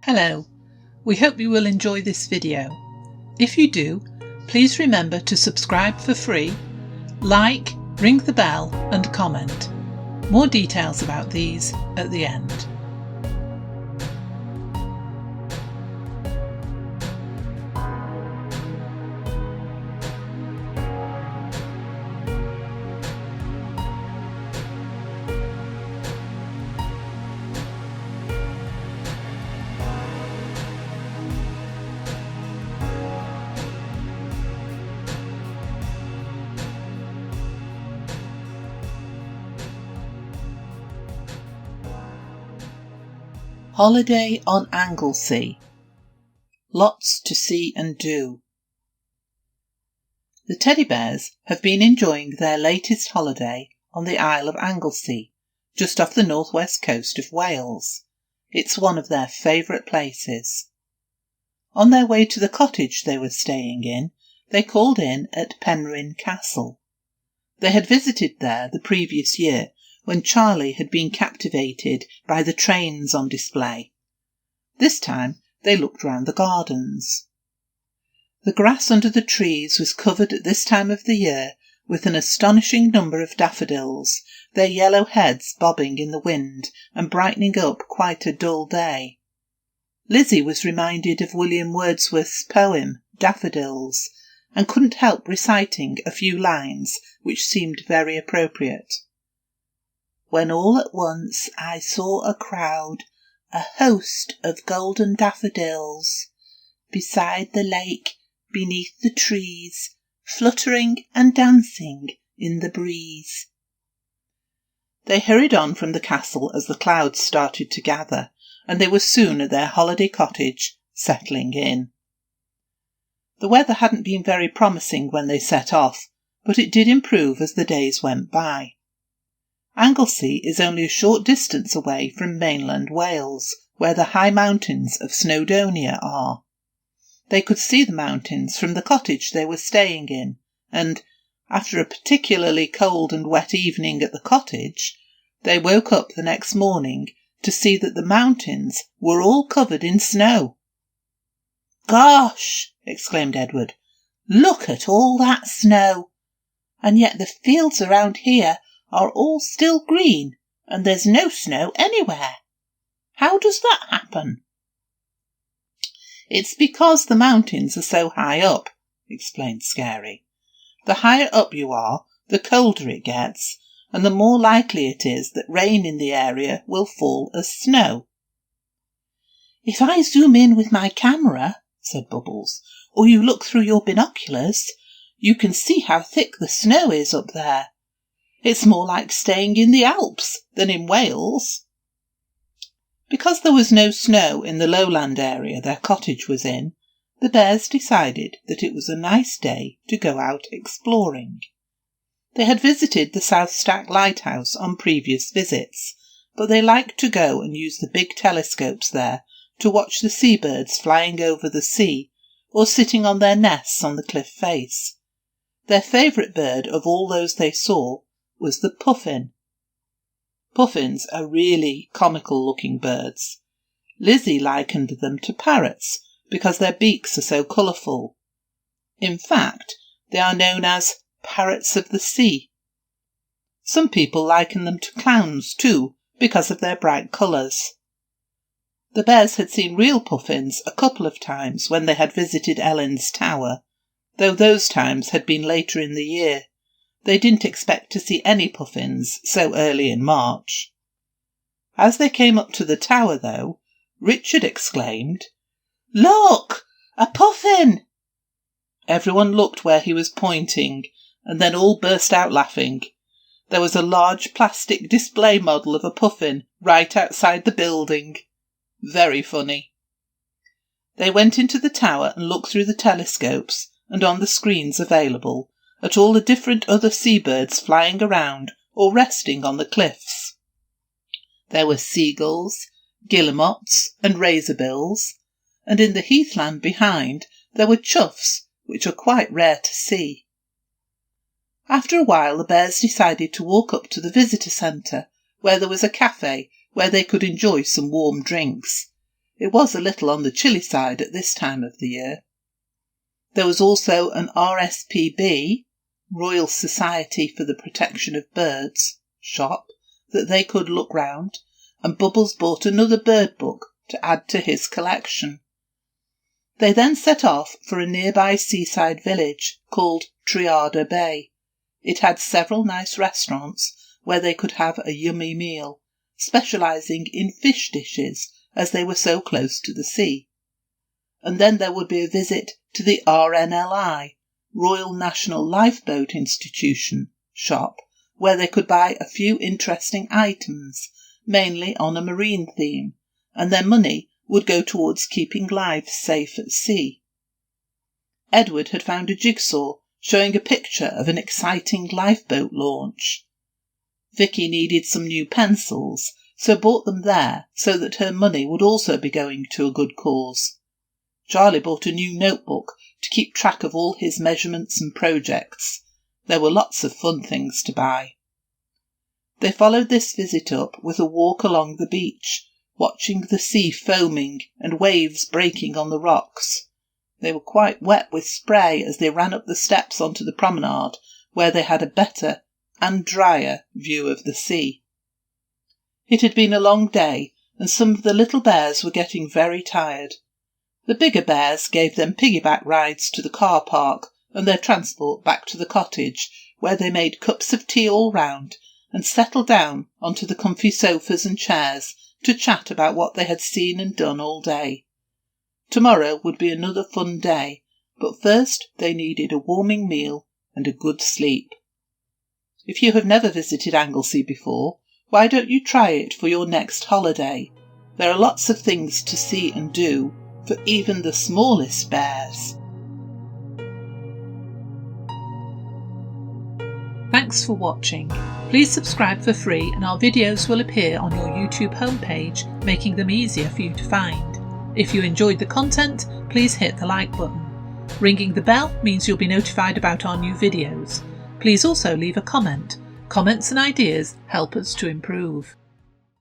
Hello, we hope you will enjoy this video. If you do, please remember to subscribe for free, like, ring the bell and comment. More details about these at the end. Holiday on Anglesey. Lots to see and do. The teddy bears have been enjoying their latest holiday on the Isle of Anglesey, just off the northwest coast of Wales. It's one of their favourite places. On their way to the cottage they were staying in, they called in at Penrhyn Castle. They had visited there the previous year when Charlie had been captivated by the trains on display. This time they looked round the gardens. The grass under the trees was covered at this time of the year with an astonishing number of daffodils, their yellow heads bobbing in the wind and brightening up quite a dull day. Lizzie was reminded of William Wordsworth's poem Daffodils, and couldn't help reciting a few lines which seemed very appropriate. When all at once I saw a crowd, a host of golden daffodils, beside the lake, beneath the trees, fluttering and dancing in the breeze. They hurried on from the castle as the clouds started to gather, and they were soon at their holiday cottage, settling in. The weather hadn't been very promising when they set off, but it did improve as the days went by. Anglesey is only a short distance away from mainland Wales, where the high mountains of Snowdonia are. They could see the mountains from the cottage they were staying in, and, after a particularly cold and wet evening at the cottage, they woke up the next morning to see that the mountains were all covered in snow. "Gosh!" exclaimed Edward. "Look at all that snow! And yet the fields around here are all still green, and there's no snow anywhere. How does that happen?" "It's because the mountains are so high up," explained Scary. "The higher up you are, the colder it gets, and the more likely it is that rain in the area will fall as snow." "If I zoom in with my camera," said Bubbles, "or you look through your binoculars, you can see how thick the snow is up there. It's more like staying in the Alps than in Wales." Because there was no snow in the lowland area their cottage was in, the bears decided that it was a nice day to go out exploring. They had visited the South Stack Lighthouse on previous visits, but they liked to go and use the big telescopes there to watch the seabirds flying over the sea or sitting on their nests on the cliff face. Their favourite bird of all those they saw was the puffin. Puffins are really comical-looking birds. Lizzie likened them to parrots because their beaks are so colourful. In fact, they are known as parrots of the sea. Some people liken them to clowns too because of their bright colours. The bears had seen real puffins a couple of times when they had visited Ellen's tower, though those times had been later in the year. They didn't expect to see any puffins so early in March. As they came up to the tower, though, Richard exclaimed, "Look! A puffin!" Everyone looked where he was pointing, and then all burst out laughing. There was a large plastic display model of a puffin right outside the building. Very funny. They went into the tower and looked through the telescopes and on the screens available at all the different other seabirds flying around or resting on the cliffs. There were seagulls, guillemots and razorbills, and in the heathland behind there were choughs, which are quite rare to see. After a while the bears decided to walk up to the visitor centre, where there was a cafe where they could enjoy some warm drinks. It was a little on the chilly side at this time of the year. There was also an RSPB, Royal Society for the Protection of Birds, shop that they could look round, and Bubbles bought another bird book to add to his collection. They then set off for a nearby seaside village called Trearddur Bay. It had several nice restaurants where they could have a yummy meal, specialising in fish dishes as they were so close to the sea. And then there would be a visit to the RNLI, Royal National Lifeboat Institution, shop, where they could buy a few interesting items, mainly on a marine theme, and their money would go towards keeping lives safe at sea. Edward had found a jigsaw showing a picture of an exciting lifeboat launch. Vicky needed some new pencils, so bought them there so that her money would also be going to a good cause. Charlie bought a new notebook to keep track of all his measurements and projects. There were lots of fun things to buy. They followed this visit up with a walk along the beach, watching the sea foaming and waves breaking on the rocks. They were quite wet with spray as they ran up the steps onto the promenade, where they had a better and drier view of the sea. It had been a long day, and some of the little bears were getting very tired. The bigger bears gave them piggyback rides to the car park and their transport back to the cottage, where they made cups of tea all round and settled down onto the comfy sofas and chairs to chat about what they had seen and done all day. Tomorrow would be another fun day, but first they needed a warming meal and a good sleep. If you have never visited Anglesey before, why don't you try it for your next holiday? There are lots of things to see and do for even the smallest bears. Thanks for watching. Please subscribe for free and our videos will appear on your YouTube homepage, making them easier for you to find. If you enjoyed the content, please hit the like button. Ringing the bell means you'll be notified about our new videos. Please also leave a comment. Comments and ideas help us to improve.